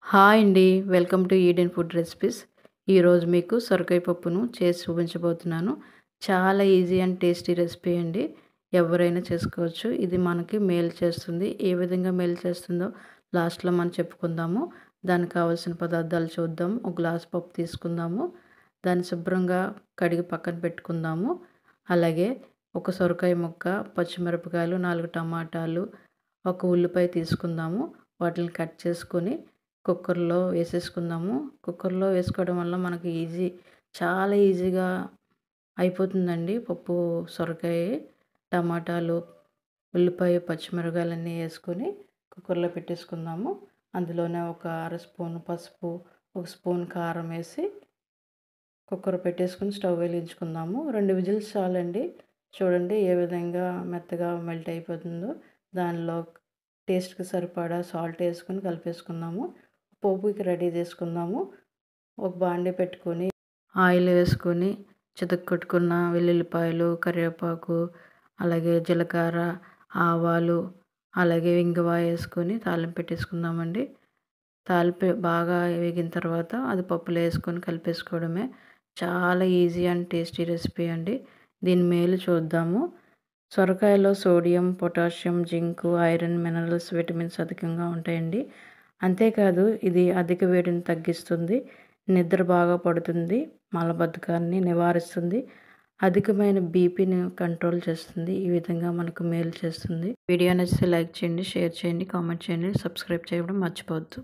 Hi అండి. Welcome to Eden food recipes. ఈరోజు మీకు సొరకాయ పప్పును చేసి చూపించబోతున్నాను. చాలా ఈజీ అండ్ టేస్టీ రెసిపీ అండి. ఎవరైనా చేసుకోవచ్చు. ఇది మనకి మేలు చేస్తుంది. ఏ విధంగా మేలు చేస్తుందో లాస్ట్‌లో మనం చెప్పుకుందాము. దానికి కావాల్సిన పదార్థాలు చూద్దాం. ఒక గ్లాస్ పప్పు తీసుకుందాము. దాన్ని శుభ్రంగా కడిగి పక్కన పెట్టుకుందాము. అలాగే ఒక సొరకాయ ముక్క, పచ్చిమిరపకాయలు, 4 టమాటాలు, ఒక ఉల్లిపాయ తీసుకుందాము. వాటిని కట్ చేసుకొని కుక్కర్‌లో వేసేసుకుందాము. కుక్కర్‌లో వేసుకోవడం వల్ల మనకి చాలా ఈజీగా అయిపోతుందండి పప్పు. సొరకాయ, టమాటాలు, ఉల్లిపాయ, పచ్చిమిరపకాయలన్నీ వేసుకొని కుక్కర్‌లో పెట్టేసుకుందాము. అందులోనే ఒక అర స్పూను పసుపు, ఒక స్పూన్ కారం వేసి కుక్కర్ పెట్టేసుకొని స్టవ్ వెలిగించుకుందాము. 2 విజిల్స్ చాలండి. చూడండి ఏ విధంగా మెత్తగా మెల్ట్ అయిపోతుందో. దానిలో టేస్ట్‌కి సరిపడా సాల్ట్ వేసుకొని కలిపేసుకుందాము. పోపుకి రెడీ చేసుకుందాము. ఒక బాండీ పెట్టుకొని ఆయిల్ వేసుకొని చితక్కొట్టుకున్న వెల్లుల్లిపాయలు, కరివేపాకు, అలాగే జీలకర్ర, ఆవాలు, అలాగే ఇంగువ వేసుకొని తాలింపు పెట్టేసుకుందామండి. తాలింపు బాగా వేగిన తర్వాత అది పప్పులో వేసుకొని కలిపేసుకోవడమే. చాలా ఈజీ అండ్ టేస్టీ రెసిపీ అండి. దీని మేలు చూద్దాము. సొరకాయలో sodium, potassium, zinc, iron, minerals, vitamins అధికంగా ఉంటాయండి. అంతేకాదు ఇది అధిక వేడిని తగ్గిస్తుంది, నిద్ర బాగా పడుతుంది, మలబద్ధకాన్ని నివారిస్తుంది, అధికమైన బీపీని కంట్రోల్ చేస్తుంది. ఈ విధంగా మనకు మేలు చేస్తుంది. వీడియో నచ్చితే లైక్ చేయండి, షేర్ చేయండి, కామెంట్ చేయండి, సబ్స్క్రైబ్ చేయడం మర్చిపోవద్దు.